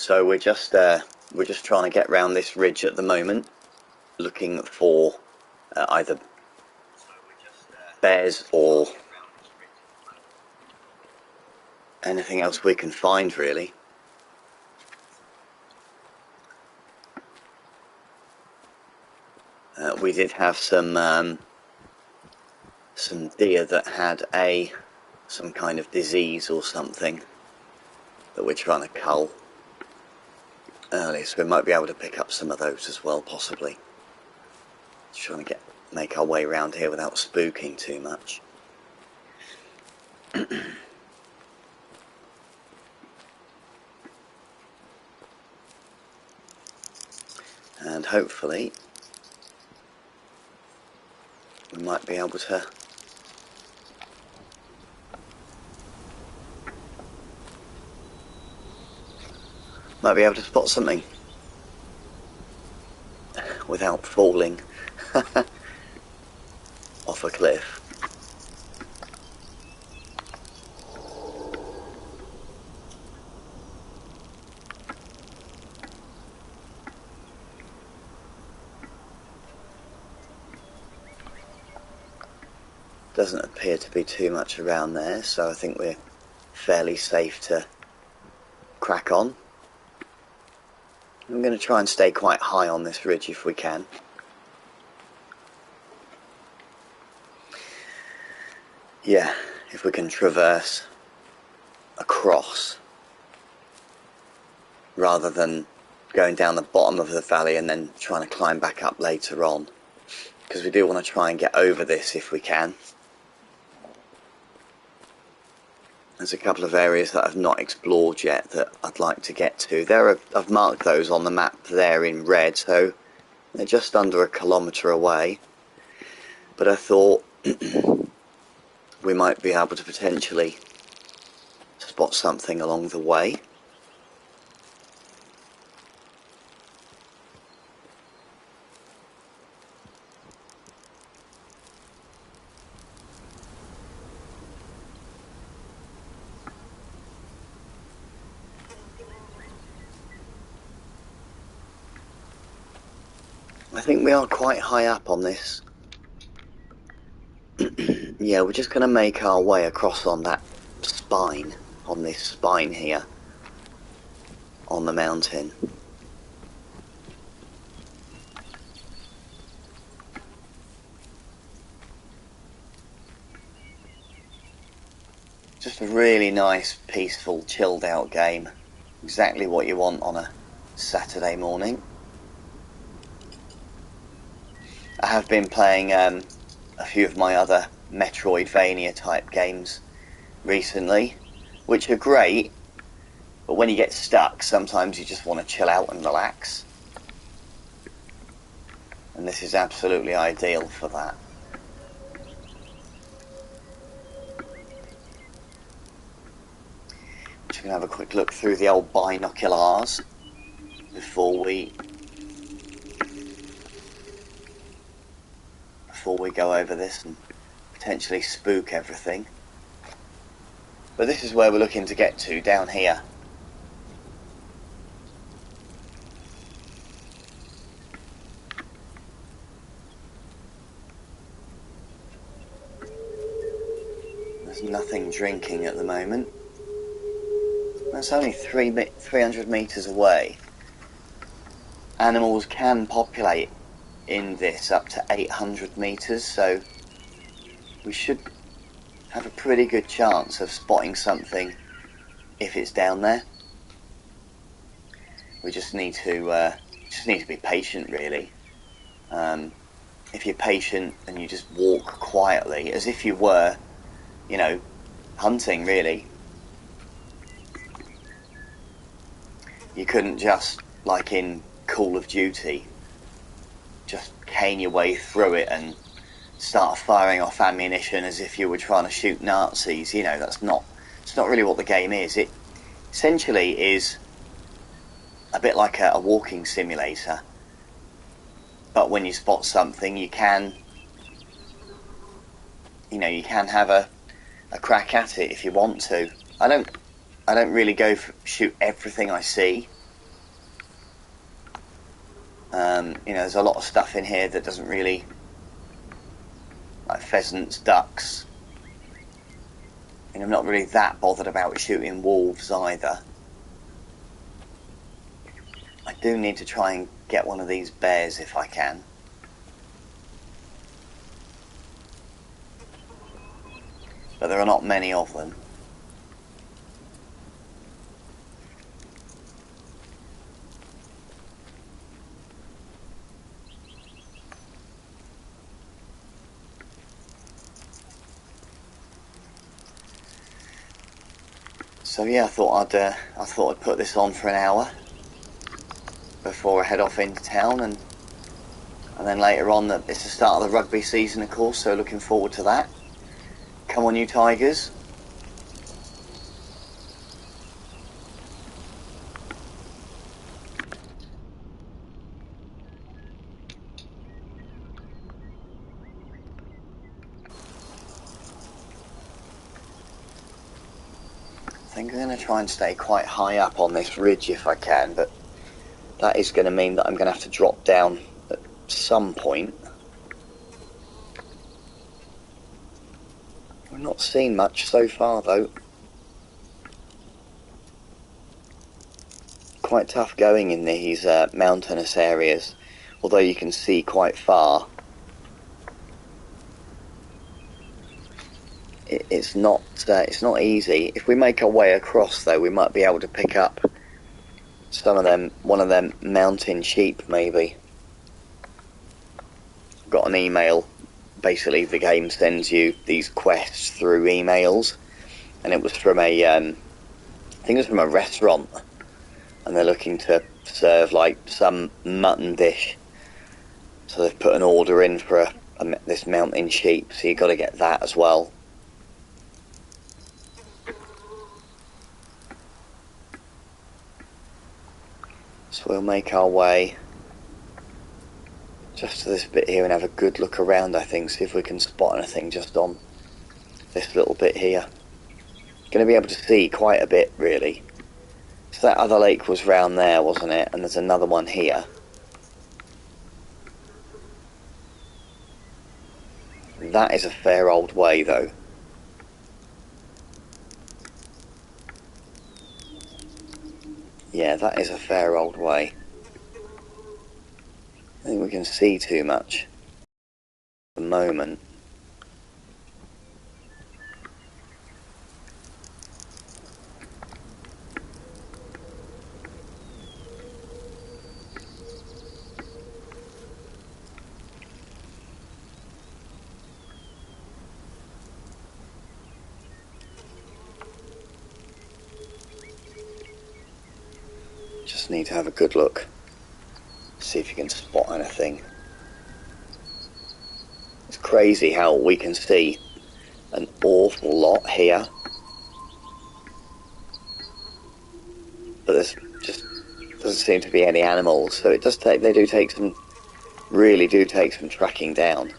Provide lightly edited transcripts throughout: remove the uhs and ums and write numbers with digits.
So we're just trying to get round this ridge at the moment, looking for either bears or anything else we can find, really. We did have some deer that had some kind of disease or something that we're trying to cull early, so we might be able to pick up some of those as well, possibly. Just trying to make our way around here without spooking too much. And hopefully we might be able to spot something without falling off a cliff. Doesn't appear to be too much around there, so I think we're fairly safe to crack on. I'm going to try and stay quite high on this ridge if we can. Yeah, if we can traverse across rather than going down the bottom of the valley and then trying to climb back up later on, because we do want to try and get over this if we can. There's a couple of areas that I've not explored yet that I'd like to get to. I've marked those on the map there in red, so they're just under 1 kilometre away. But I thought we might be able to potentially spot something along the way. I think we are quite high up on this. Yeah, we're just going to make our way across on that spine, on this spine here, on the mountain. Just a really nice, peaceful, chilled out game. Exactly what you want on a Saturday morning. I have been playing a few of my other Metroidvania type games recently, which are great, but when you get stuck, sometimes you just want to chill out and relax. And this is absolutely ideal for that. Just going to have a quick look through the old binoculars before we go over this and potentially spook everything. But this is where we're looking to get to, down here. There's nothing drinking at the moment. That's only 300 metres away. Animals can populate in this up to 800 metres, so we should have a pretty good chance of spotting something if it's down there. We just need to be patient, really. If you're patient and you just walk quietly as if you were, you know, hunting, really. You couldn't just, like in Call of Duty, just cane your way through it and start firing off ammunition as if you were trying to shoot Nazis. You know, it's not really what the game is. It essentially is a bit like a walking simulator, but when you spot something, you can have a crack at it if you want to. I don't really go for shoot everything I see. You know, there's a lot of stuff in here that doesn't really, like pheasants, ducks, and I'm not really that bothered about shooting wolves either. I do need to try and get one of these bears if I can. But there are not many of them. So yeah, I thought I'd put this on for an hour before I head off into town, and then later on, it's the start of the rugby season, of course. So looking forward to that. Come on, you Tigers! I think I'm going to try and stay quite high up on this ridge if I can, but that is going to mean that I'm going to have to drop down at some point. We've not seen much so far though. Quite tough going in these mountainous areas, although you can see quite far. It's not easy. If we make our way across though, we might be able to pick up one of them mountain sheep maybe. Got an email. Basically the game sends you these quests through emails, and it was from I think it was from a restaurant, and they're looking to serve like some mutton dish, so they've put an order in for this mountain sheep, so you've got to get that as well. So we'll make our way just to this bit here and have a good look around, I think, see if we can spot anything just on this little bit here. Going to be able to see quite a bit really. So that other lake was round there, wasn't it? And there's another one here. That is a fair old way though. Yeah, that is a fair old way. I think we can see too much at the moment. Just need to have a good look. See if you can spot anything. It's crazy how we can see an awful lot here, but there's just doesn't seem to be any animals, so it does take, really do take some tracking down.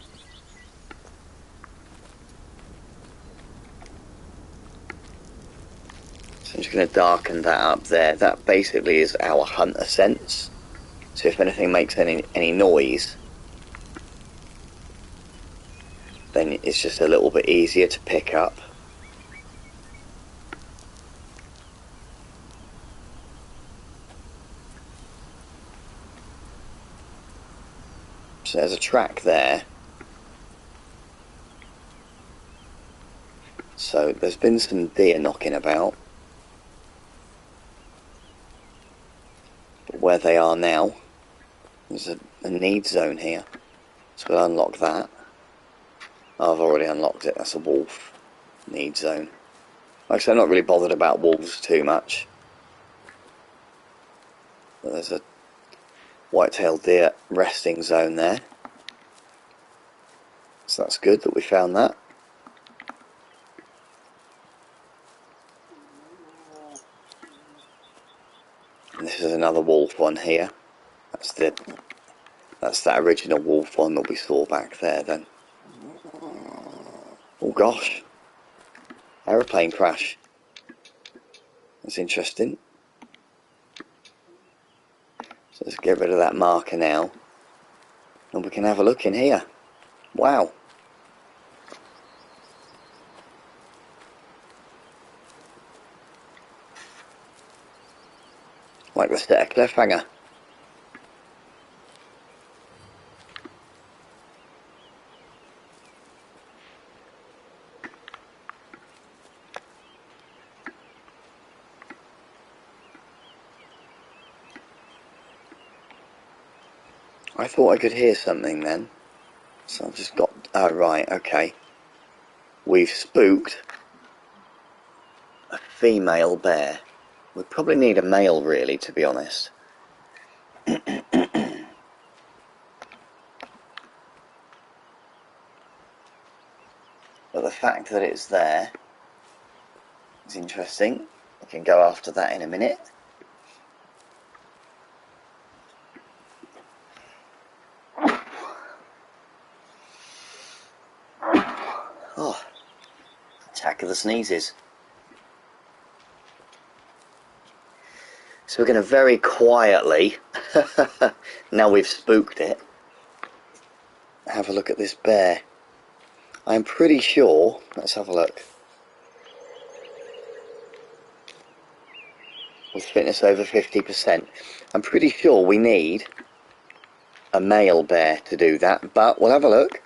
So I'm just going to darken that up there. That basically is our hunter sense, so if anything makes any noise, then it's just a little bit easier to pick up. So there's a track there. So there's been some deer knocking about. But where they are now, there's a need zone here. So we'll unlock that. Oh, I've already unlocked it. That's a wolf need zone. Like I said, I'm not really bothered about wolves too much. But there's a white-tailed deer resting zone there. So that's good that we found that. And this is another wolf one here. That's that original wolf one that we saw back there then. Oh gosh. Aeroplane crash. That's interesting. So let's get rid of that marker now. And we can have a look in here. Wow. Like the set a cliffhanger. I thought I could hear something then. So I've just got... Oh, right, okay. We've spooked a female bear. We probably need a male, really, to be honest. But the fact that it's there is interesting. We can go after that in a minute. Oh, attack of the sneezes. So we're going to very quietly, now we've spooked it, have a look at this bear. I'm pretty sure, let's have a look. With fitness over 50%, I'm pretty sure we need a male bear to do that, but we'll have a look.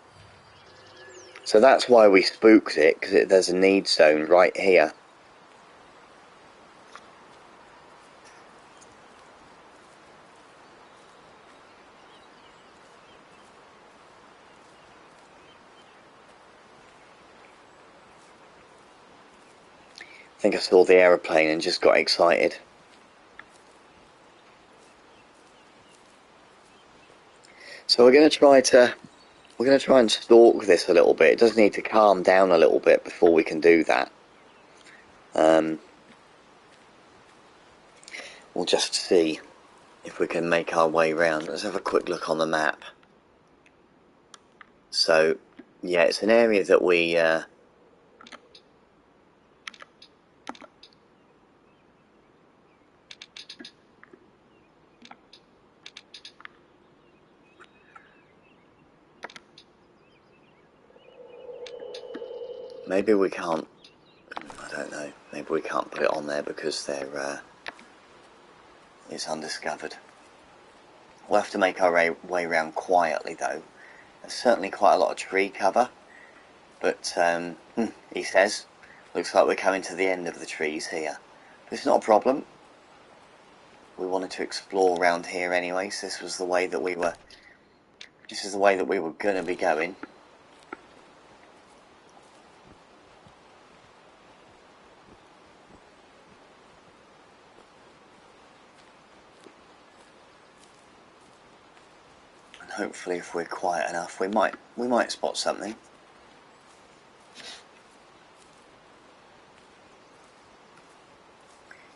So that's why we spooked it, because there's a need zone right here. I think I saw the aeroplane and just got excited. So we're going to try and stalk this a little bit. It does need to calm down a little bit before we can do that. We'll just see if we can make our way round. Let's have a quick look on the map. So, yeah, it's an area that we maybe we can't, I don't know, maybe we can't put it on there because it's undiscovered. We'll have to make our way round quietly though. There's certainly quite a lot of tree cover, but he says, looks like we're coming to the end of the trees here. But it's not a problem. We wanted to explore around here anyway, so this is the way that we were going to be going. And hopefully if we're quiet enough, we might spot something.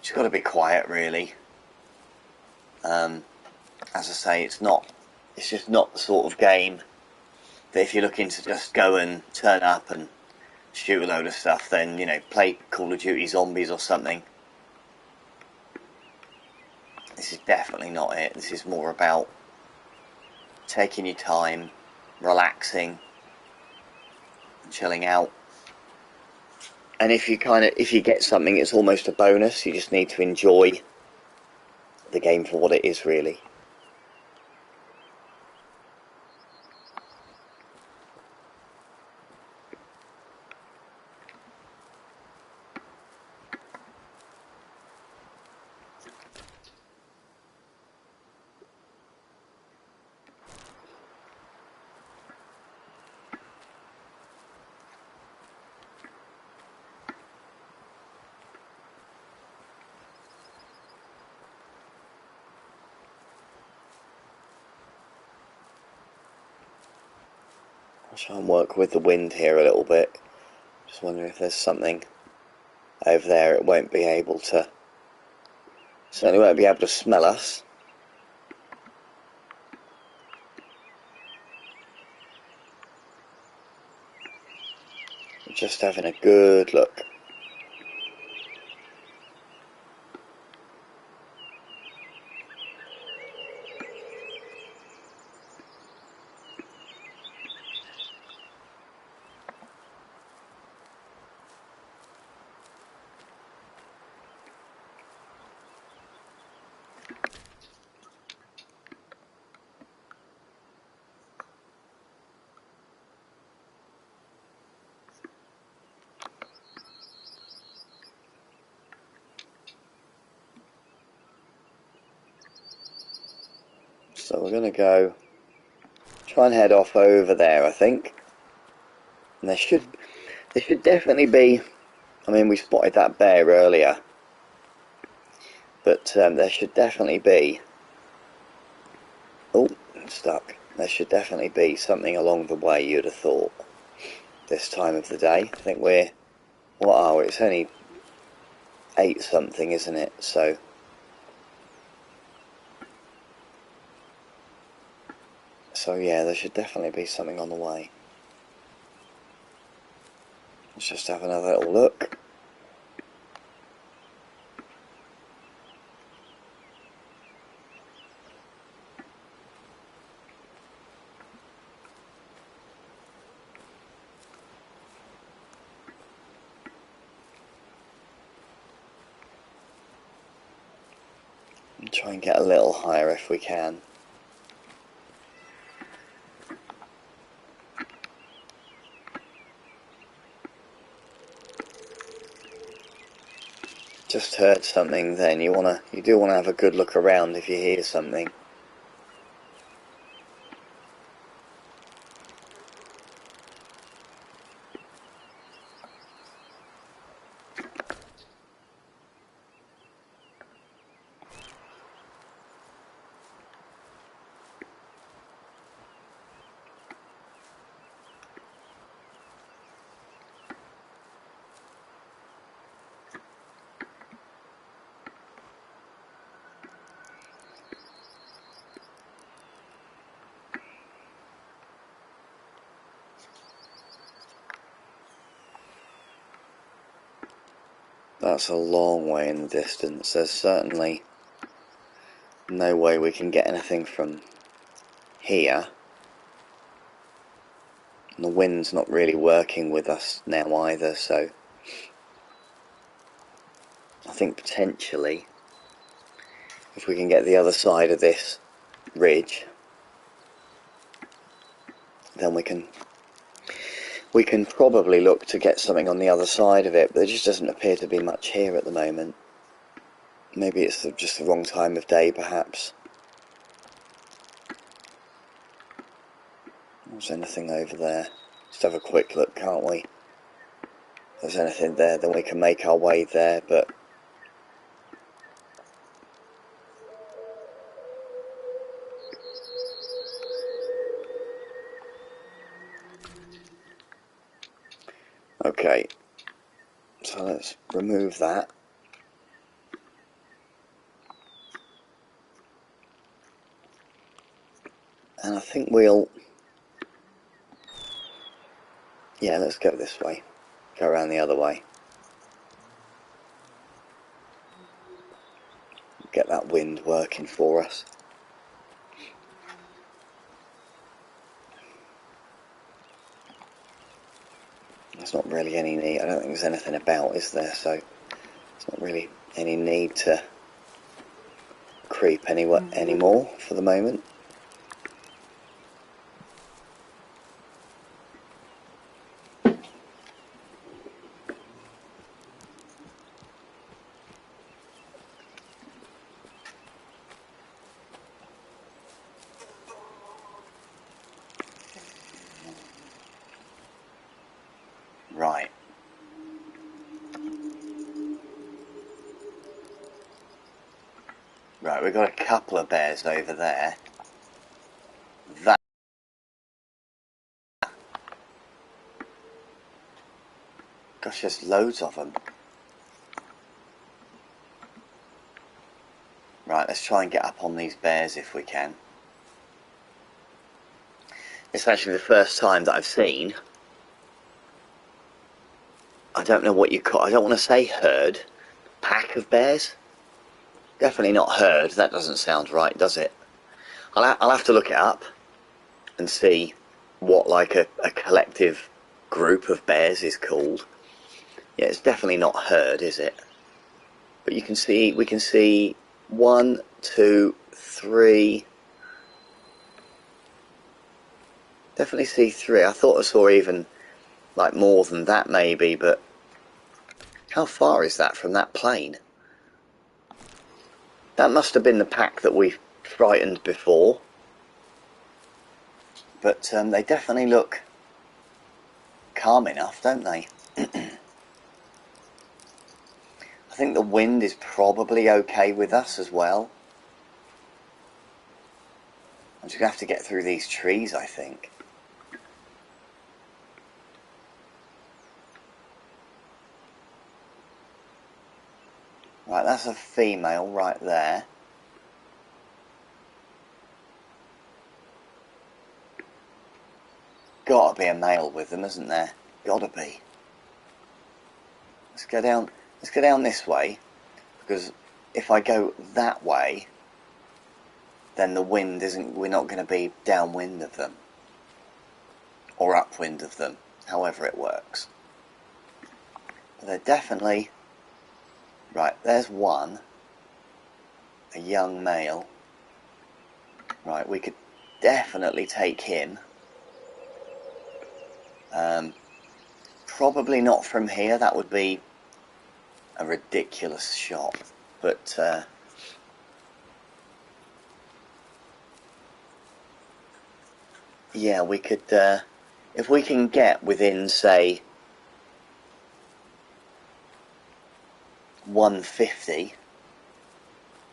Just got to be quiet really. As I say, it's just not the sort of game that if you're looking to just go and turn up and shoot a load of stuff, then, you know, play Call of Duty Zombies or something. This is definitely not it. This is more about taking your time, relaxing, and chilling out. And if you get something, it's almost a bonus. You just need to enjoy the game for what it is, really. I'll try and work with the wind here a little bit. Just wondering if there's something over there. It won't be able to, certainly won't be able to smell us. Just having a good look. So we're going to go try and head off over there, I think. And there should definitely be, I mean, we spotted that bear earlier, but there should definitely be, oh, I'm stuck. There should definitely be something along the way, you'd have thought, this time of the day. I think we're, what are we? It's only 8 something, isn't it? So yeah, there should definitely be something on the way. Let's just have another little look. And try and get a little higher if we can. Just heard something then. You do wanna have a good look around if you hear something. That's a long way in the distance. There's certainly no way we can get anything from here. And the wind's not really working with us now either, so I think potentially if we can get the other side of this ridge, then we can probably look to get something on the other side of it, but there just doesn't appear to be much here at the moment. Maybe it's just the wrong time of day, perhaps. There's anything over there? Just have a quick look, can't we? If there's anything there, then we can make our way there, but okay, so let's remove that. And I think yeah, let's go this way. Go around the other way. Get that wind working for us. There's not really any need, I don't think there's anything about, is there? So there's not really any need to creep anymore for the moment. Right. Right, we've got a couple of bears over there. Gosh, there's loads of them. Right, let's try and get up on these bears if we can. It's actually the first time that I've seen, I don't know what you call, I don't want to say herd, pack of bears. Definitely not herd, that doesn't sound right, does it? I'll have to look it up and see what like a collective group of bears is called. Yeah, it's definitely not herd, is it? But we can see 1, 2, 3. Definitely see 3. I thought I saw even like more than that maybe, but how far is that from that plane? That must have been the pack that we frightened before. But they definitely look calm enough, don't they? I think the wind is probably okay with us as well. I'm just going to have to get through these trees, I think. Right, that's a female right there. Gotta be a male with them, isn't there? Gotta be. Let's go down this way, because if I go that way, then the wind isn't, we're not going to be downwind of them. Or upwind of them, however it works. But they're definitely... Right, there's one. A young male. Right, we could definitely take him. Probably not from here, that would be a ridiculous shot. But, yeah, we could, if we can get within, say, 150,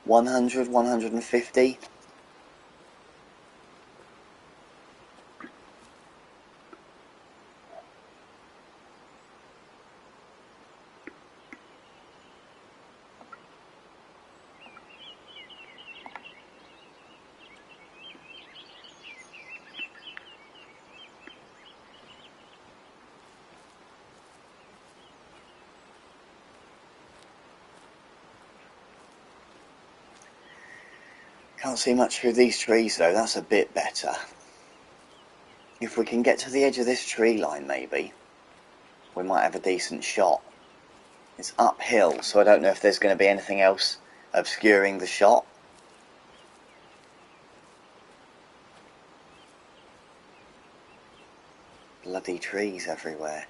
100, 150. Can't see much through these trees though, that's a bit better. If we can get to the edge of this tree line maybe, we might have a decent shot. It's uphill, so I don't know if there's going to be anything else obscuring the shot. Bloody trees everywhere.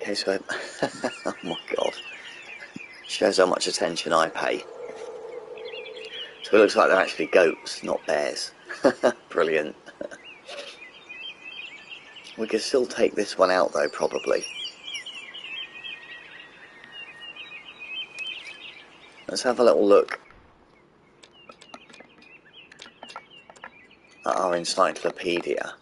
Okay, so, oh my god, shows how much attention I pay. So it looks like they're actually goats, not bears. Brilliant. We could still take this one out though, probably. Let's have a little look at our encyclopedia.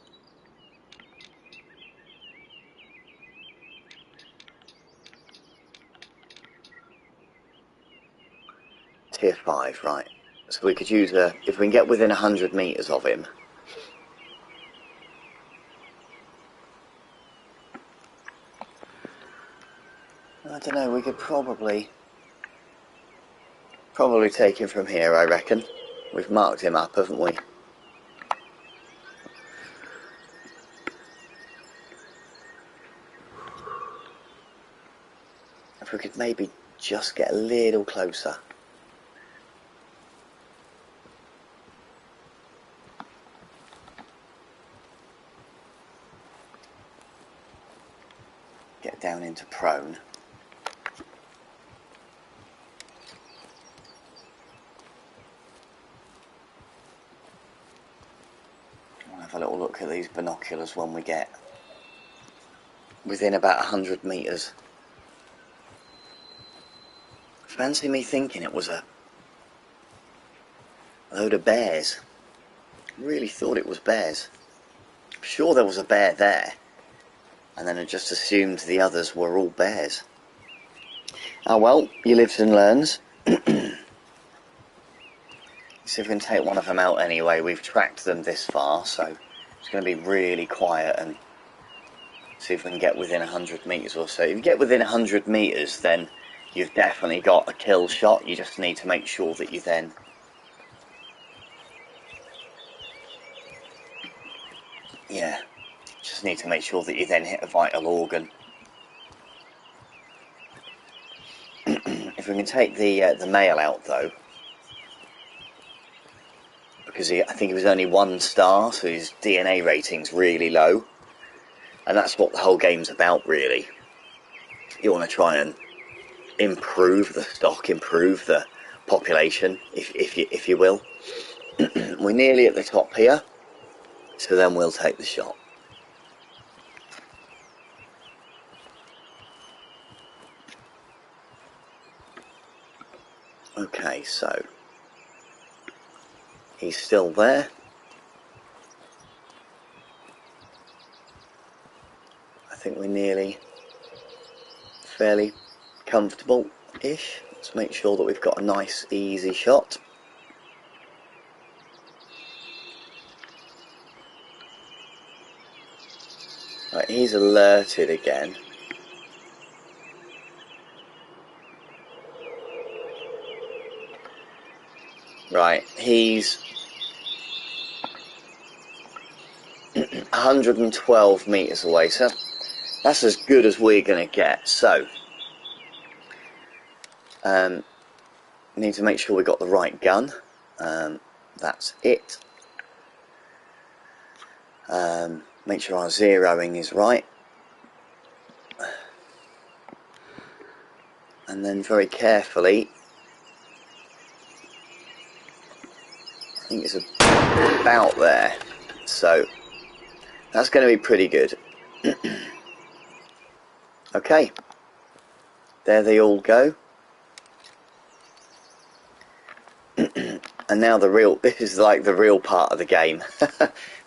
Tier 5, right. So we could use a, if we can get within 100 metres of him. I don't know, we could probably take him from here, I reckon. We've marked him up, haven't we? If we could maybe just get a little closer. Get down into prone. I'll have a little look at these binoculars when we get within about 100 metres. Fancy me thinking it was a load of bears. Really thought it was bears. I'm sure there was a bear there, and then I just assumed the others were all bears. Oh well, you lives and learns. See if we can take one of them out anyway. We've tracked them this far, so it's going to be really quiet and see if we can get within 100 metres or so. If you get within 100 metres, then you've definitely got a kill shot. You just need to make sure that you then just just need to make sure that you then hit a vital organ. If we can take the male out though, because I think he was only 1 star, so his DNA rating's really low, and that's what the whole game's about really. You want to try and improve the stock, improve the population, if you will. We're nearly at the top here, so then we'll take the shot. Okay, so he's still there. I think we're nearly fairly comfortable-ish. Let's make sure that we've got a nice, easy shot. Right, he's alerted again. Right, he's 112 meters away, so that's as good as we're going to get. So, need to make sure we got the right gun. That's it. Make sure our zeroing is right. And then very carefully, I think it's about there. So, that's going to be pretty good. Okay, there they all go. And now this is like the real part of the game.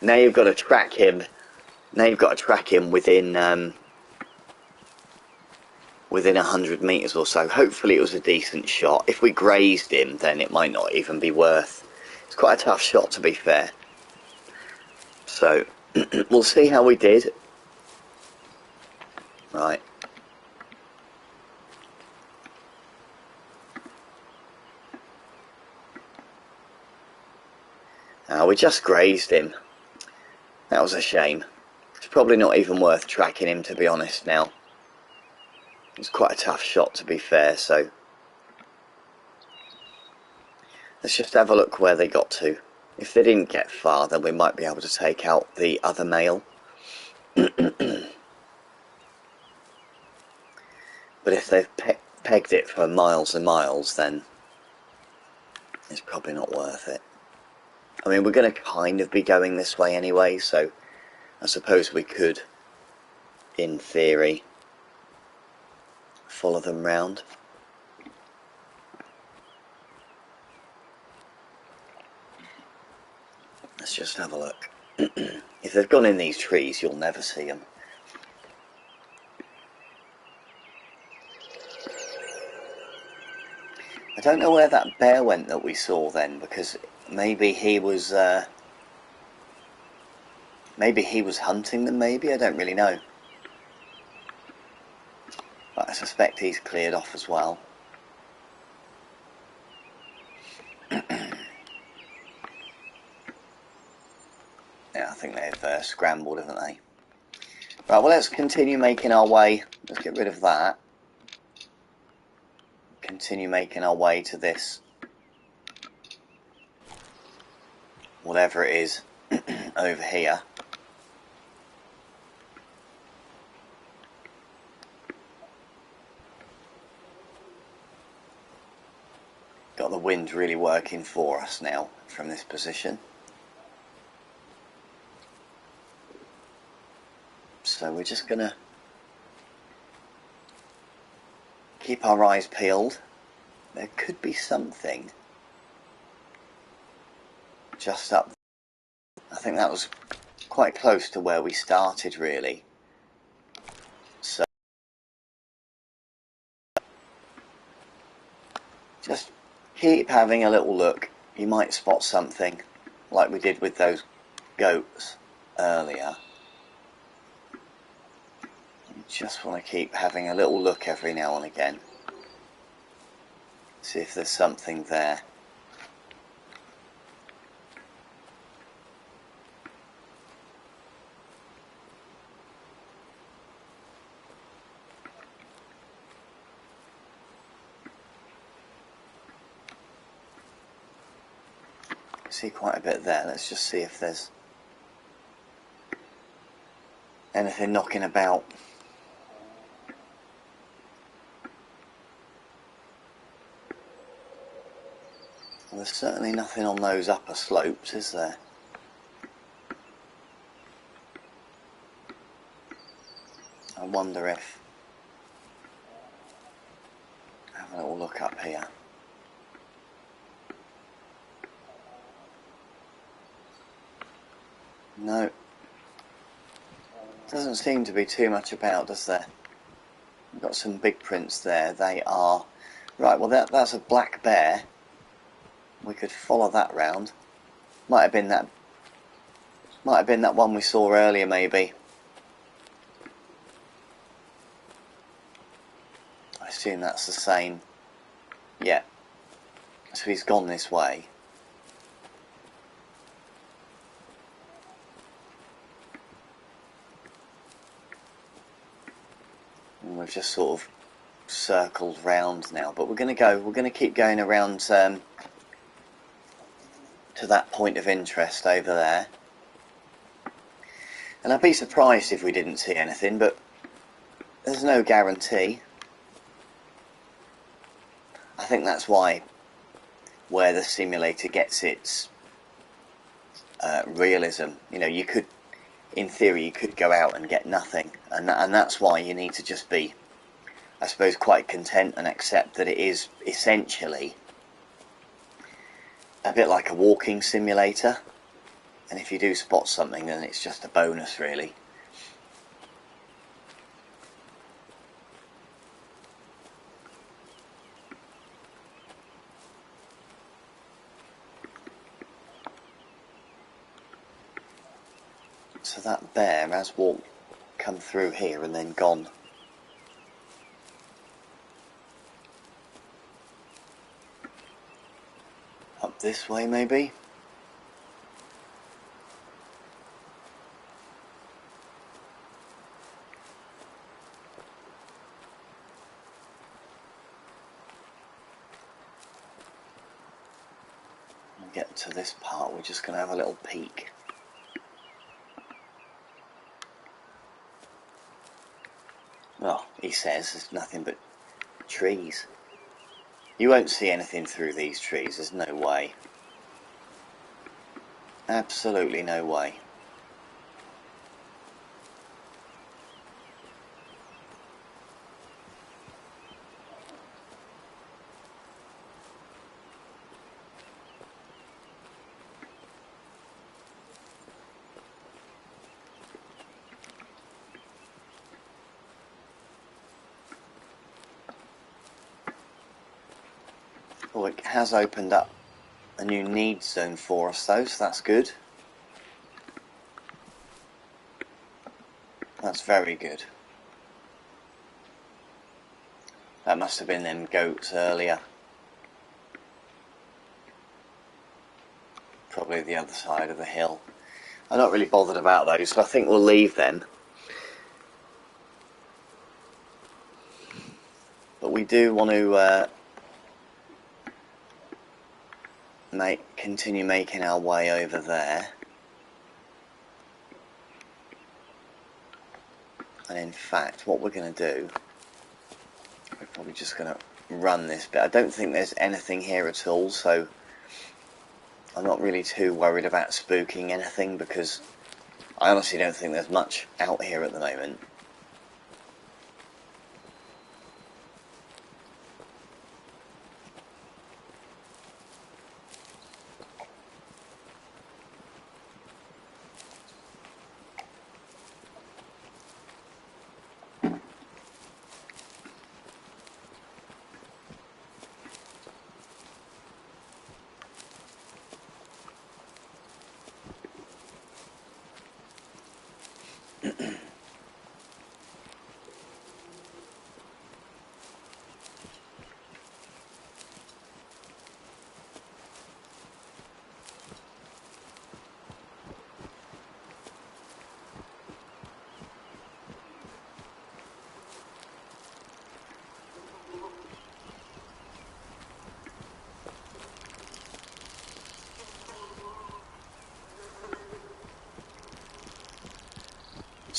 Now you've got to track him. Now you've got to track him within 100 meters or so. Hopefully it was a decent shot. If we grazed him, then it might not even be worth. It's quite a tough shot, to be fair. So we'll see how we did. Right. We just grazed him. That was a shame. It's probably not even worth tracking him, to be honest, now. It's quite a tough shot, to be fair, so let's just have a look where they got to. If they didn't get far, then we might be able to take out the other male. But if they've pegged it for miles and miles, then it's probably not worth it. I mean, we're going to kind of be going this way anyway, so I suppose we could, in theory, follow them round. Let's just have a look. If they've gone in these trees, you'll never see them. I don't know where that bear went that we saw then, because maybe he was hunting them, maybe? I don't really know. But I suspect he's cleared off as well. Yeah, I think they've scrambled, haven't they? Right, well, let's continue making our way. Let's get rid of that. Continue making our way to this, whatever it is, over here. Got the wind really working for us now from this position. So we're just gonna keep our eyes peeled. There could be something just up. I think that was quite close to where we started, really. So just keep having a little look. You might spot something like we did with those goats earlier. You just want to keep having a little look every now and again. See if there's something there. see quite a bit there. Let's just see if there's anything knocking about. Well, there's certainly nothing on those upper slopes, is there? I wonder if... have a little look up here. No. Doesn't seem to be too much about, does there? We've got some big prints there. They are... right, well that's a black bear. We could follow that round. Might have been that one we saw earlier, maybe. I assume that's the same. Yeah. So he's gone this way. And we've just sort of circled round now, but we're going to keep going around to that point of interest over there. And I'd be surprised if we didn't see anything, but there's no guarantee. I think that's where the simulator gets its realism. You know, you could, in theory, you could go out and get nothing, and that's why you need to just be, I suppose, quite content and accept that it is essentially a bit like a walking simulator, and if you do spot something, then it's just a bonus, really. So that bear has come through here and then gone. Up this way, maybe? When we get to this part, we're just going to have a little peek. Well, he says there's nothing but trees. You won't see anything through these trees, there's no way. Absolutely no way. Oh, it has opened up a new needs zone for us though, so that's good. That's very good. That must have been them goats earlier. Probably the other side of the hill. I'm not really bothered about those, so I think we'll leave them. But we do want to continue making our way over there. And in fact, what we're going to do, we're probably just going to run this bit. I don't think there's anything here at all, so I'm not really too worried about spooking anything, because I honestly don't think there's much out here at the moment.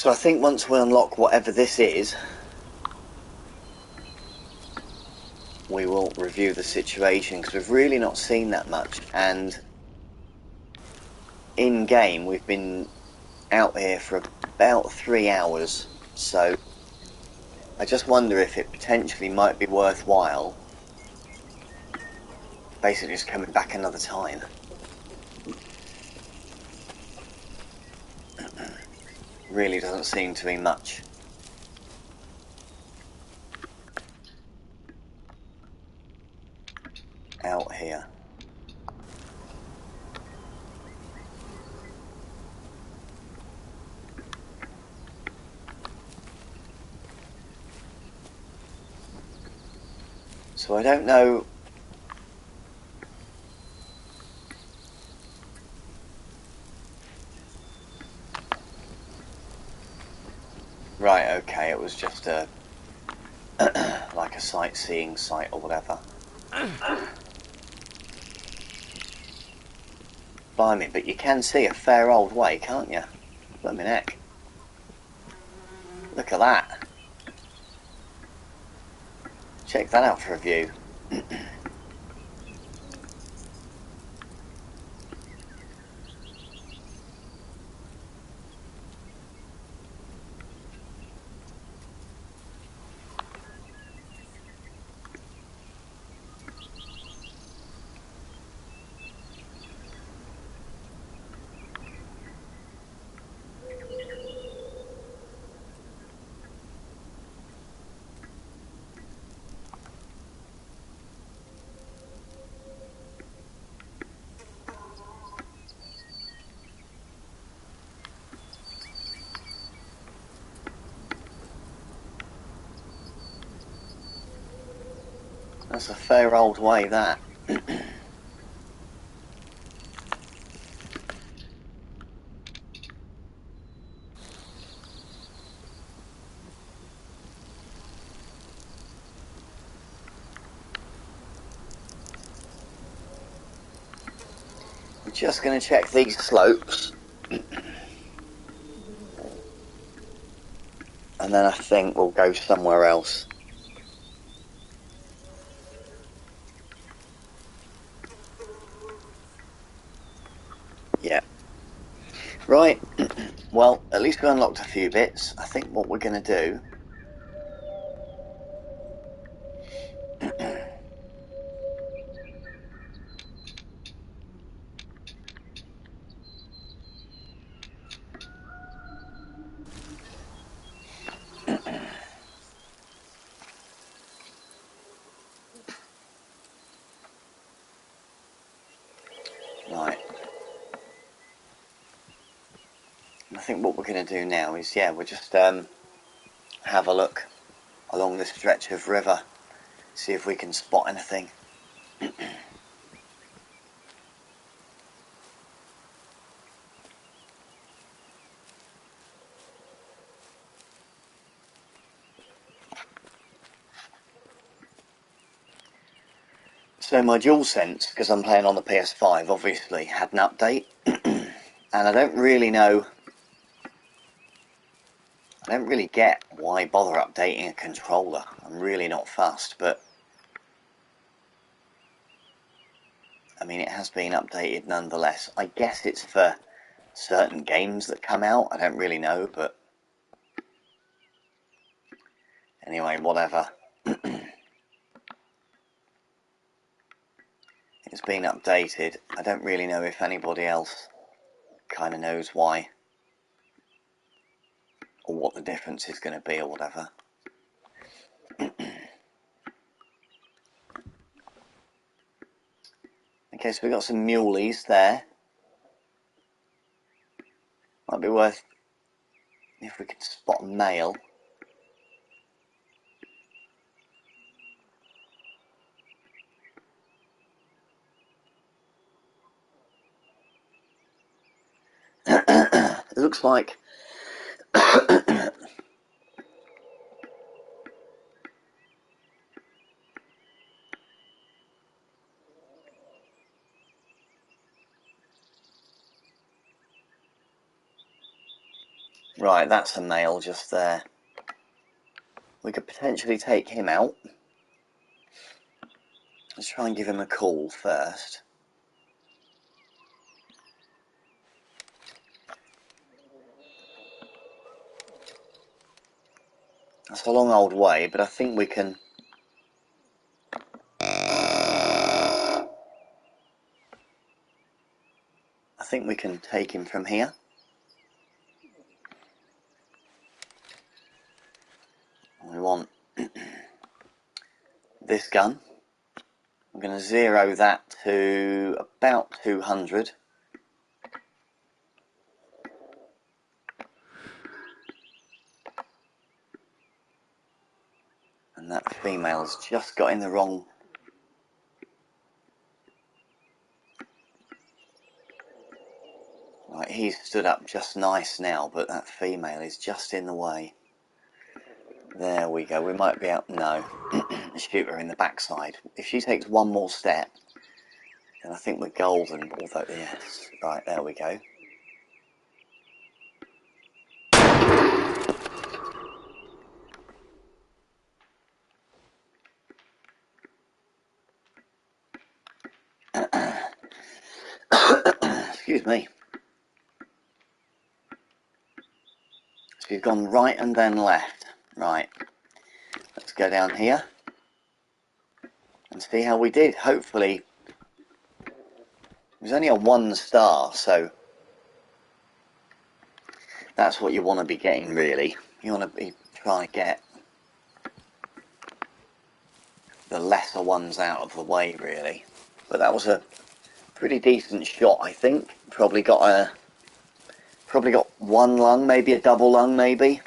So I think once we unlock whatever this is, we will review the situation, because we've really not seen that much, and in game we've been out here for about 3 hours, so I just wonder if it potentially might be worthwhile basically just coming back another time. Really doesn't seem to be much. Out here. So I don't know. Right, okay, it was just a like a sightseeing site or whatever. Blimey, but you can see a fair old way, can't you? Let me neck. Look at that. Check that out for a view. That's a fair old way, that. We're just going to check these slopes. And then I think we'll go somewhere else. Yeah. Right. Well, at least we unlocked a few bits. I think what we're going to do... Right. I think what we're going to do now is, yeah, we'll just have a look along this stretch of river. See if we can spot anything. So my DualSense, because I'm playing on the PS5, obviously had an update. And I don't really know... I don't really get why bother updating a controller. I'm really not fussed, but... I mean, it has been updated nonetheless. I guess it's for certain games that come out. I don't really know, but... Anyway, whatever. It's been updated. I don't really know if anybody else kind of knows why. Or what the difference is going to be or whatever. Okay, so we've got some muleys there. Might be worth... if we could spot a male. It looks like... Right, that's a male just there. We could potentially take him out. Let's try and give him a call first. That's a long old way, but I think we can... I think we can take him from here. We want this gun. I'm going to zero that to about 200. And that female's just got in the wrong... Right, he's stood up just nice now, but that female is just in the way. There we go, we might be out... No. Shoot her in the backside. If she takes one more step, then I think we're golden, although... Yes. Right, there we go. Excuse me. So we've gone right and then left. Right. Let's go down here and see how we did. Hopefully, it was only a 1 star, so that's what you want to be getting, really. You want to be trying to get the lesser ones out of the way, really. But that was a pretty decent shot, I think. Probably got one lung, maybe a double lung, maybe.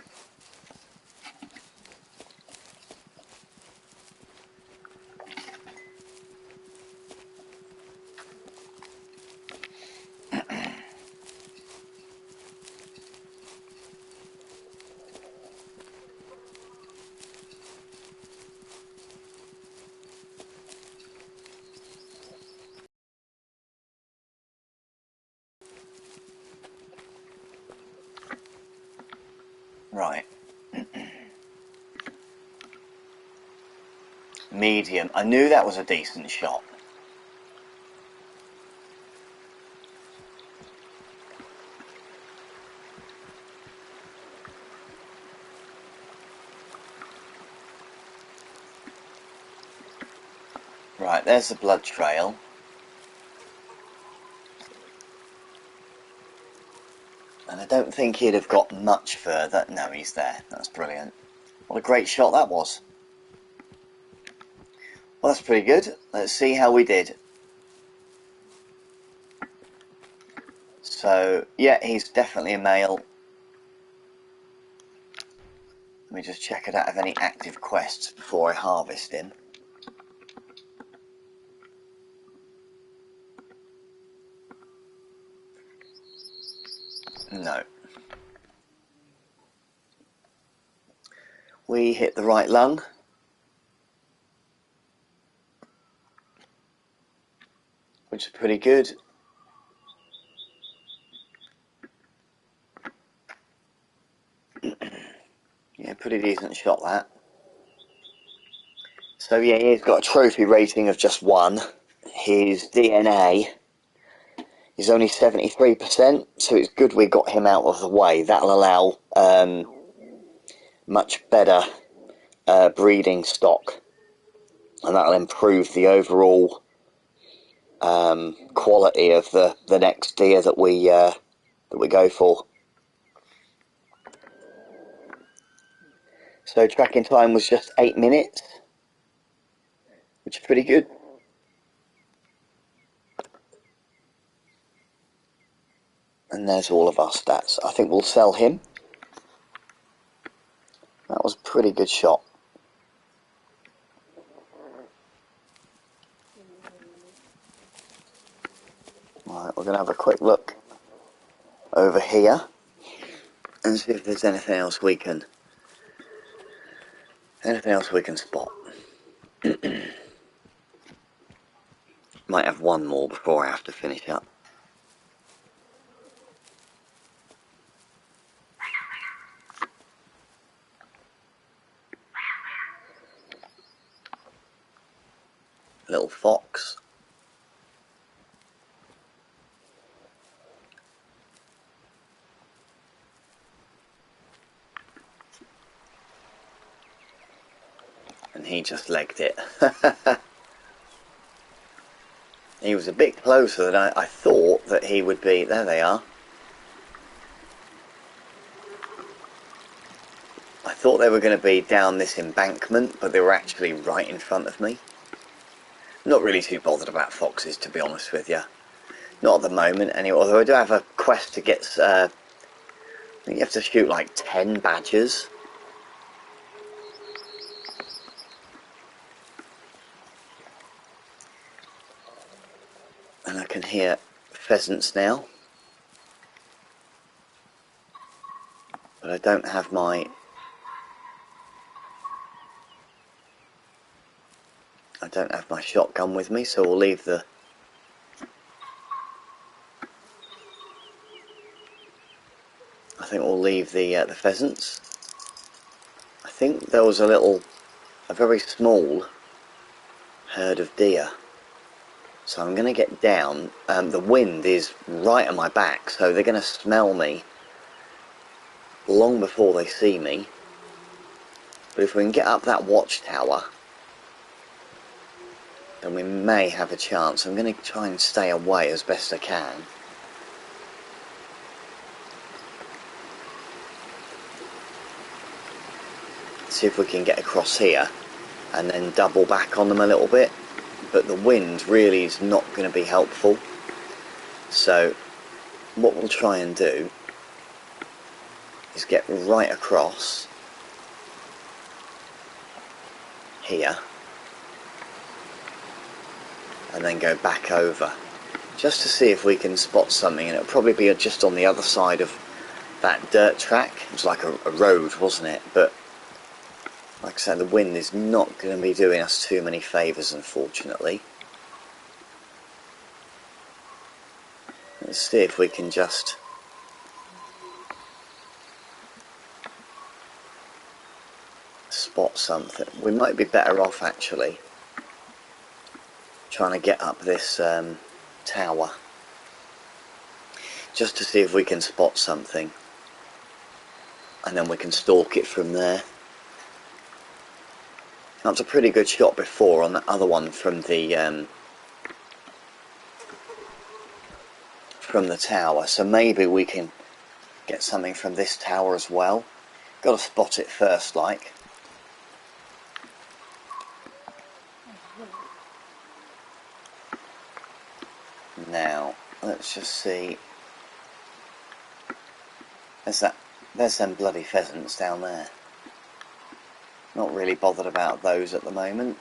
Right. Medium. I knew that was a decent shot. Right, there's the blood trail. And I don't think he'd have got much further. No, he's there. That's brilliant. What a great shot that was. Well, that's pretty good. Let's see how we did. So, yeah, he's definitely a male. Let me just check I don't have any active quests before I harvest him. No. We hit the right lung. Which is pretty good. Yeah, pretty decent shot that. So yeah, he's got a trophy rating of just 1. His DNA is only 73%, so it's good we got him out of the way. That'll allow much better breeding stock, and that'll improve the overall quality of the next deer that we go for. So tracking time was just 8 minutes, which is pretty good. And there's all of our stats. I think we'll sell him. That was a pretty good shot. Right, we're going to have a quick look over here and see if there's anything else we can spot. Might have one more before I have to finish up. little fox. And he just legged it. He was a bit closer than I thought that he would be. There they are. I thought they were going to be down this embankment, but they were actually right in front of me. Not really too bothered about foxes, to be honest with you. Not at the moment, anyway. Although I do have a quest to get... I think you have to shoot like 10 badgers. And I can hear pheasants now. But I don't have my... shotgun with me, so we'll leave the... I think we'll leave the pheasants. I think there was a very small herd of deer. So I'm going to get down. The wind is right on my back, so they're going to smell me long before they see me. But if we can get up that watchtower, then we may have a chance. I'm going to try and stay away as best I can. See if we can get across here and then double back on them a little bit. But the wind really is not going to be helpful. So what we'll try and do is get right across here and then go back over just to see if we can spot something, and it'll probably be just on the other side of that dirt track. It was like a road, wasn't it? But like I said, the wind is not going to be doing us too many favours, unfortunately. Let's see if we can just spot something. We might be better off actually trying to get up this tower just to see if we can spot something, and then we can stalk it from there. That was a pretty good shot before on the other one from the tower, so maybe we can get something from this tower as well. Got to spot it first, like. Now, let's just see. There's them bloody pheasants down there. Not really bothered about those at the moment.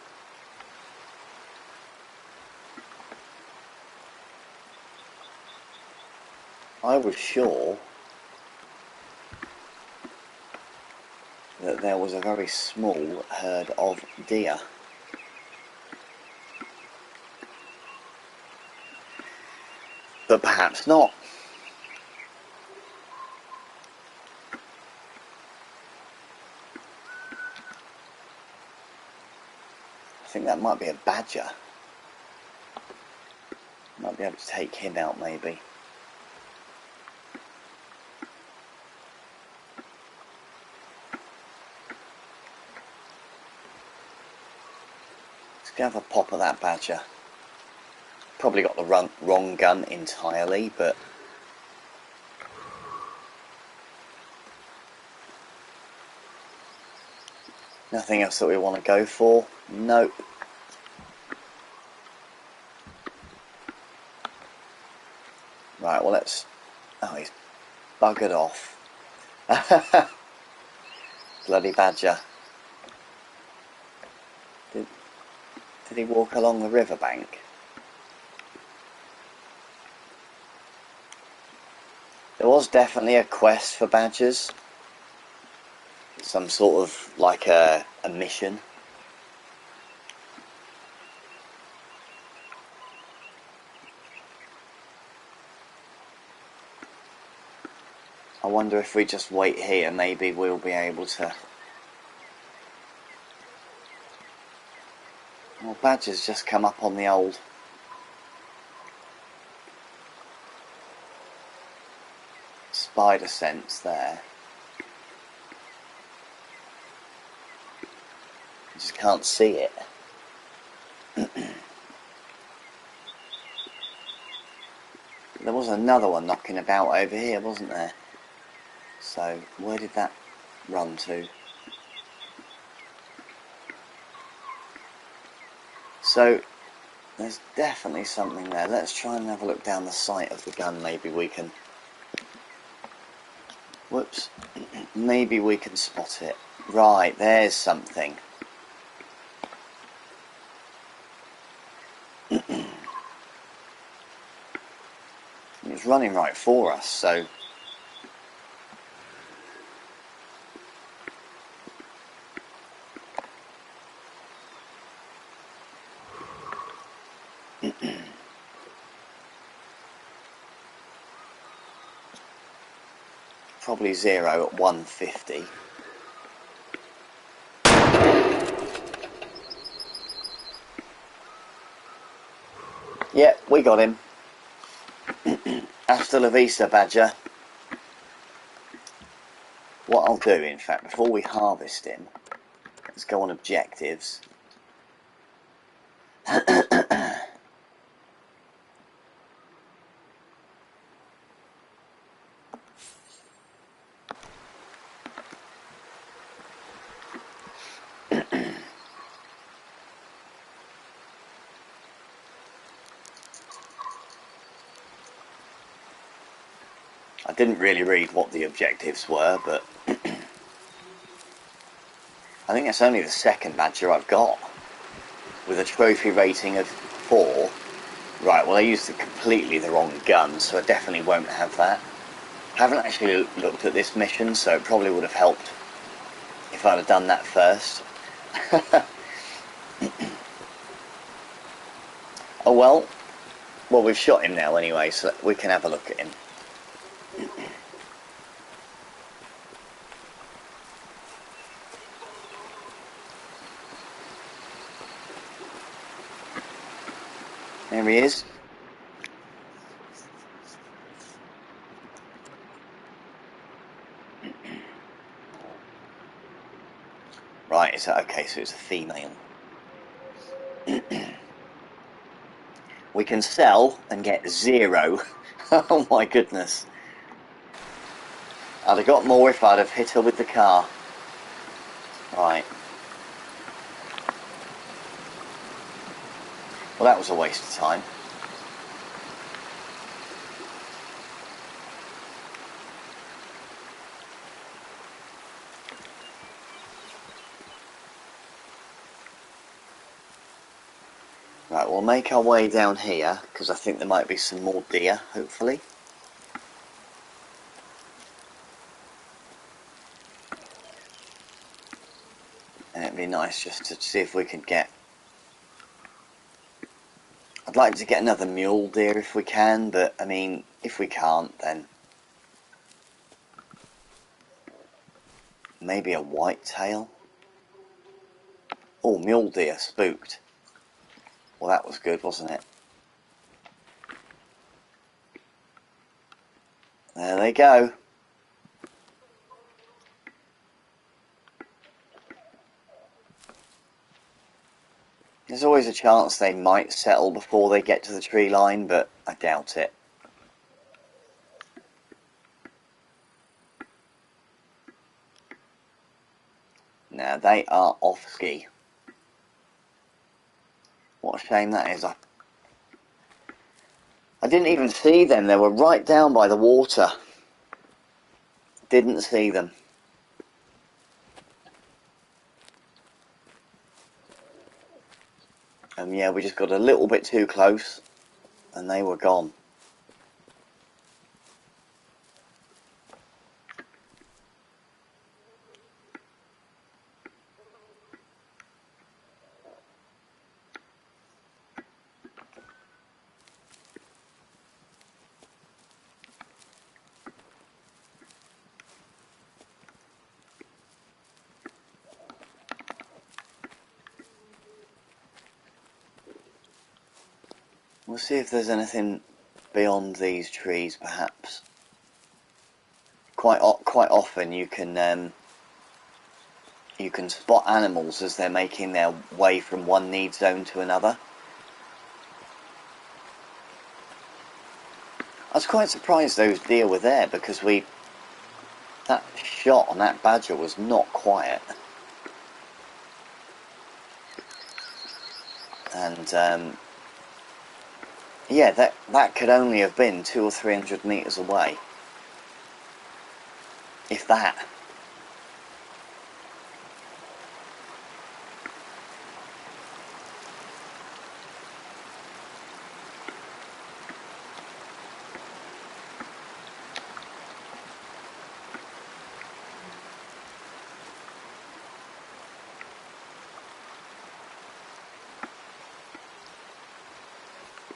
I was sure that there was a very small herd of deer. But perhaps not. I think that might be a badger. Might be able to take him out, maybe. Let's go have a pop at that badger. Probably got the wrong gun entirely, but nothing else that we want to go for. Nope. Right, well let's... Oh, he's buggered off. Bloody badger. Did he walk along the riverbank? There was definitely a quest for badgers. Some sort of like a mission. I wonder if we just wait here, maybe we'll be able to Well, Badger's just come up on the old spider sense there. I just can't see it. There was another one knocking about over here, wasn't there? So, where did that run to? So, there's definitely something there. Let's try and have a look down the sight of the gun. Maybe we can... Whoops. Maybe we can spot it. Right, there's something. It's running right for us, so... Probably 0 at 150. Yep, we got him. Hasta la vista, Badger. What I'll do, in fact, before we harvest him, let's go on objectives. I didn't really read what the objectives were, but I think that's only the second Badger I've got with a trophy rating of 4. Right, well I used completely the wrong gun, so I definitely won't have that. I haven't actually looked at this mission, so it probably would have helped if I'd have done that first. Oh well. Well, we've shot him now anyway, so we can have a look at him. There he is. Right, is that okay? So it's a female. We can sell and get 0. Oh my goodness. I'd have got more if I'd have hit her with the car. Right. Well, that was a waste of time. Right, we'll make our way down here, because I think there might be some more deer, hopefully. And it'd be nice just to see if we could get... I'd like to get another mule deer if we can, but, I mean, if we can't, then... maybe a whitetail? Oh, mule deer, spooked. Well, that was good, wasn't it? There they go. There's always a chance they might settle before they get to the tree line, but I doubt it. Now, they are off ski. What a shame that is. I didn't even see them. They were right down by the water. Didn't see them. Yeah, we just got a little bit too close and they were gone. We'll see if there's anything beyond these trees, perhaps. Quite often you can spot animals as they're making their way from one need zone to another. I was quite surprised those deer were there, because that shot on that badger was not quiet. And yeah, that could only have been 200 or 300 meters away, if that.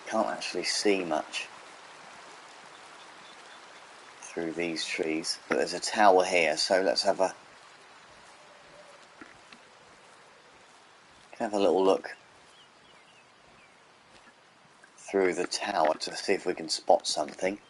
Can't actually see much through these trees, but there's a tower here, so let's have a little look through the tower to see if we can spot something.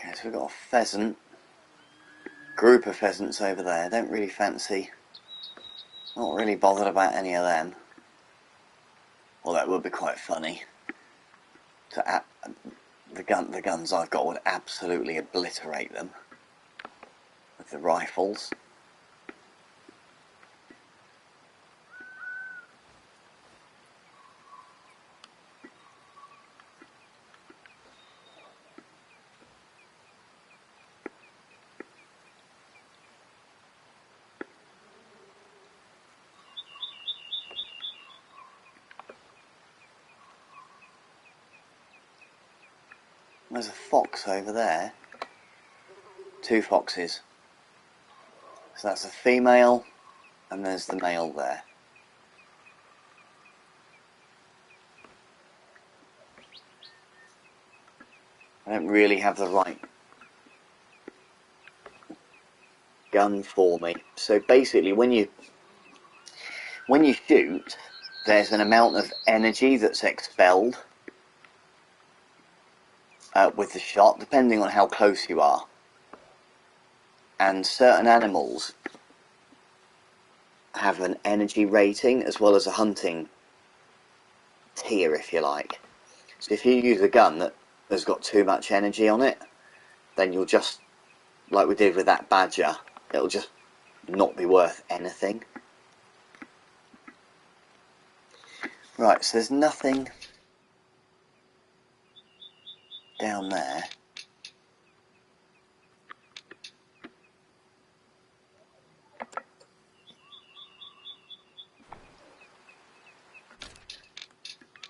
Okay, so we've got a pheasant, group of pheasants over there. Don't really fancy, not really bothered about any of them. Well, that would be quite funny. The guns I've got would absolutely obliterate them with the rifles. There's a fox over there. 2 foxes. So that's a female, and there's the male there. I don't really have the right gun for me. So basically, when you shoot, there's an amount of energy that's expelled with the shot, depending on how close you are. And certain animals have an energy rating as well as a hunting tier, if you like. So if you use a gun that has got too much energy on it, then you'll just, like we did with that badger, it'll just not be worth anything. Right, so there's nothing down there.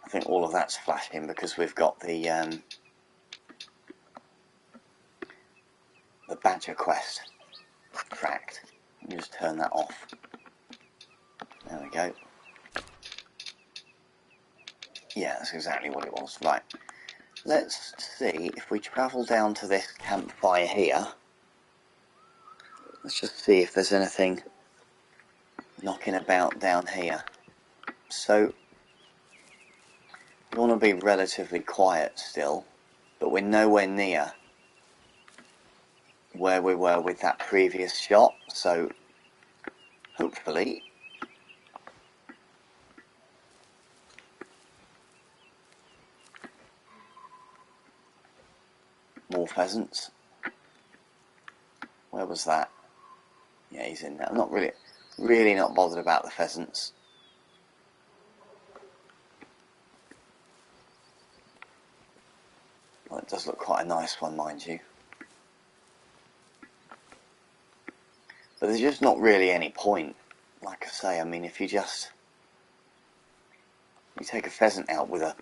I think all of that's flashing because we've got the badger quest cracked. Let me just turn that off. There we go. Yeah, that's exactly what it was. Right. Let's see if we travel down to this campfire here. Let's just see if there's anything knocking about down here. So, we want to be relatively quiet still, but we're nowhere near where we were with that previous shot, so hopefully more pheasants. Where was that? Yeah, he's in there. I'm not really not bothered about the pheasants. Well, it does look quite a nice one, mind you. But there's just not really any point. Like I say, I mean, if you take a pheasant out with a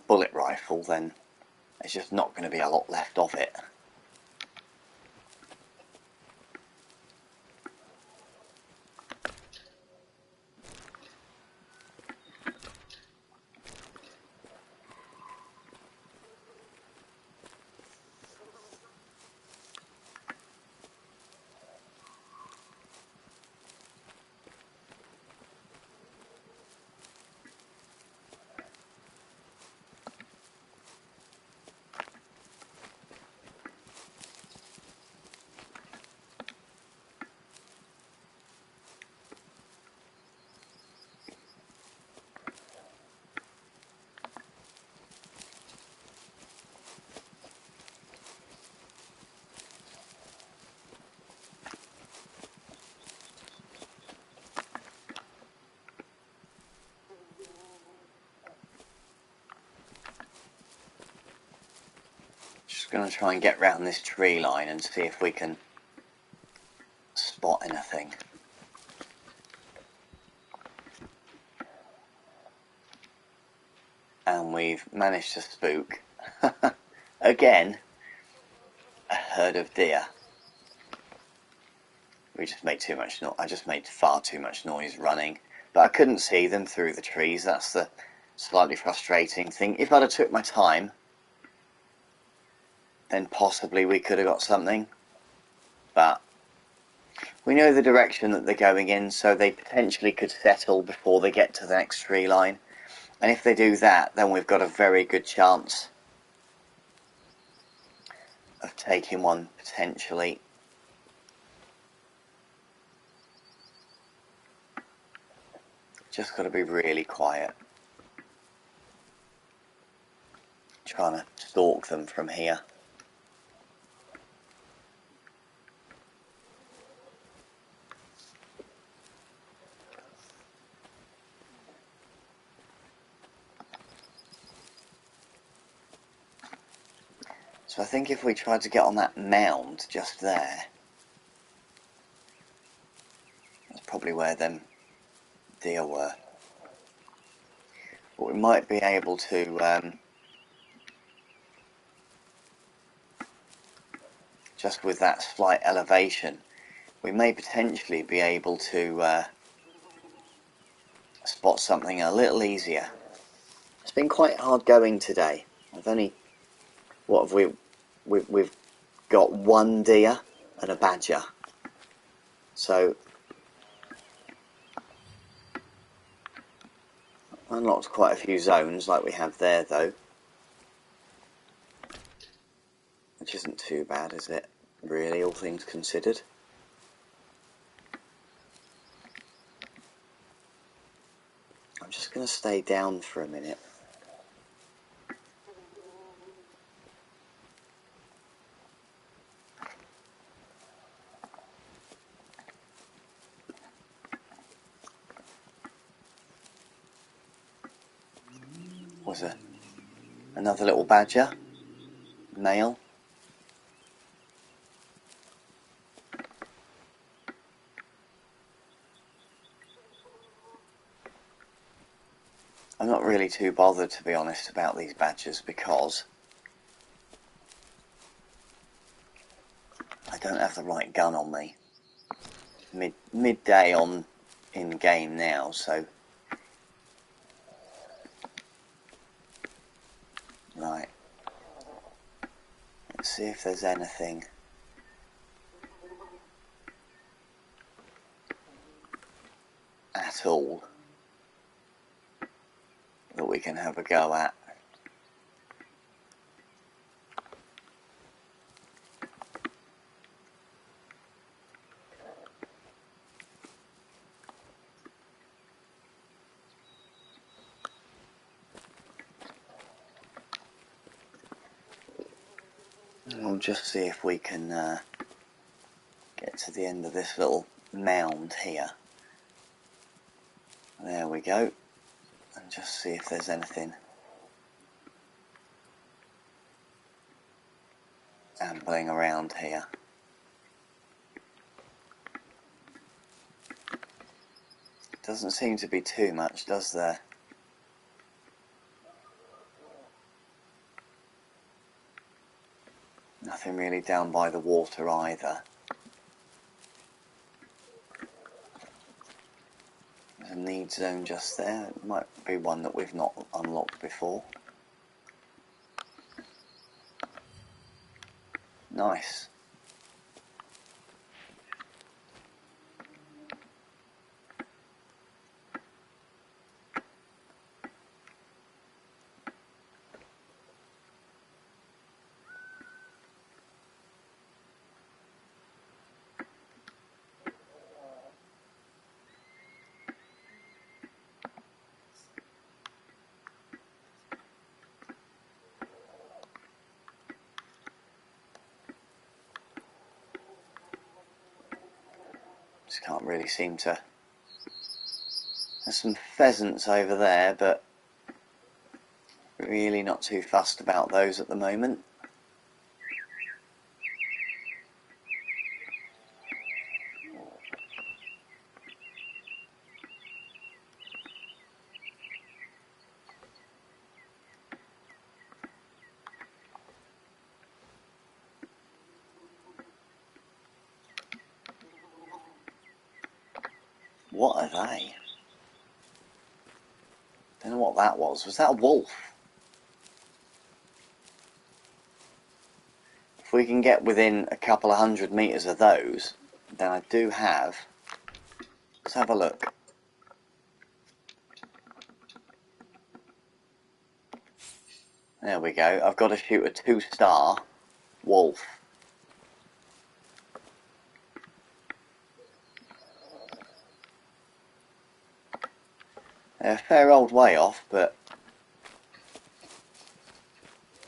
bullet rifle, then there's just not going to be a lot left of it. Just going to try and get round this tree line and see if we can spot anything. And we've managed to spook, again, a herd of deer. We just made too much noise. I just made far too much noise running. But I couldn't see them through the trees. That's the slightly frustrating thing. If I'd have took my time, then possibly we could have got something. But we know the direction that they're going in, so they potentially could settle before they get to the next tree line. And if they do that, then we've got a very good chance of taking one, potentially. Just got to be really quiet. Trying to stalk them from here. So I think if we tried to get on that mound just there, that's probably where them deer were. But we might be able to, just with that slight elevation, we may potentially be able to spot something a little easier. It's been quite hard going today. I've only, what have we've got one deer and a badger. So unlocked quite a few zones like we have there though. Which isn't too bad, is it? Really, all things considered. I'm just going to stay down for a minute. Was it another little badger? Male? I'm not really too bothered, to be honest, about these badgers because I don't have the right gun on me. Midday on in game now, so right. Let's see if there's anything at all that we can have a go at. We'll just see if we can get to the end of this little mound here. There we go. And just see if there's anything. ambling around here. Doesn't seem to be too much, does there? Nothing really down by the water either. There's a need zone just there. It might be one that we've not unlocked before. Nice. Just can't really seem to... There's some pheasants over there, but really not too fussed about those at the moment. What are they? Don't know what that was. Was that a wolf? If we can get within a couple of 100 metres of those, then I do have... Let's have a look. There we go. I've got to shoot a 2-star wolf. They're a fair old way off, but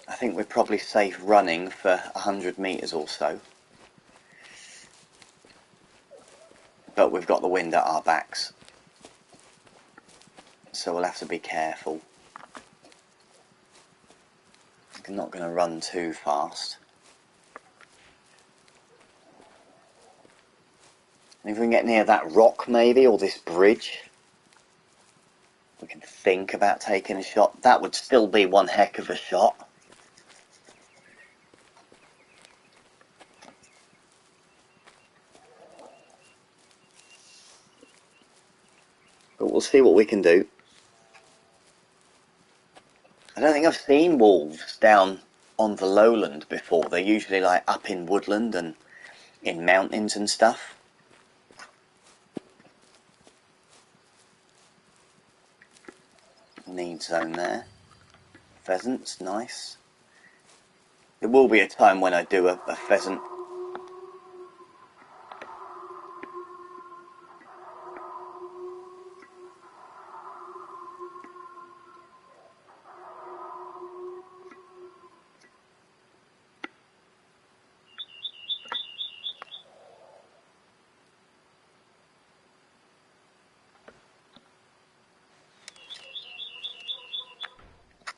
I think we're probably safe running for 100 metres or so. But we've got the wind at our backs, so we'll have to be careful. I'm not going to run too fast. And if we can get near that rock maybe, or this bridge, we can think about taking a shot. That would still be one heck of a shot. But we'll see what we can do. I don't think I've seen wolves down on the lowland before. They're usually like up in woodland and in mountains and stuff. Need zone there. Pheasants, nice. There will be a time when I do a pheasant.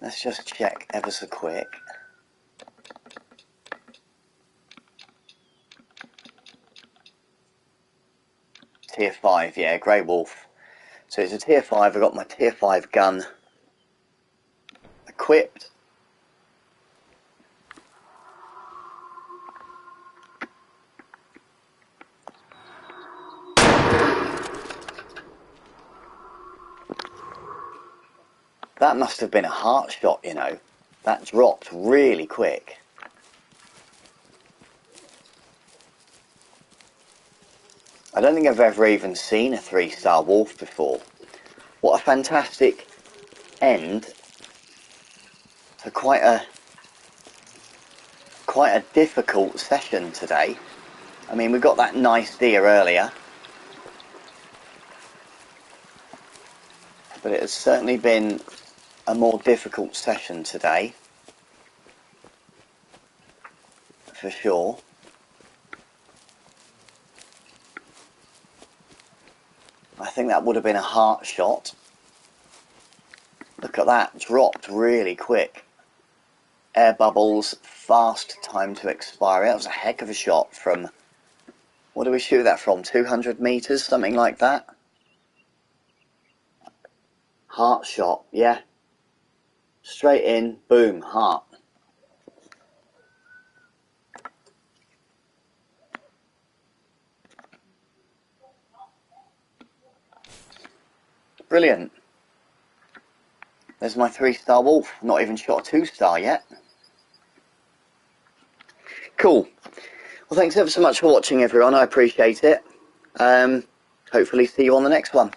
Let's just check ever so quick. Tier 5, yeah, Grey Wolf. So it's a Tier 5, I've got my Tier 5 gun equipped. That must have been a heart shot, you know. That dropped really quick. I don't think I've ever even seen a 3-star wolf before. What a fantastic end to quite a difficult session today. I mean, we got that nice deer earlier, but it has certainly been a more difficult session today, for sure. I think that would have been a heart shot. Look at that, dropped really quick. Air bubbles, fast time to expiry. That was a heck of a shot from, what do we shoot that from, 200 meters, something like that? Heart shot, yeah. Straight in, boom, heart. Brilliant. There's my 3-star wolf. Not even shot a 2-star yet. Cool. Well, thanks ever so much for watching, everyone. I appreciate it. Hopefully see you on the next one.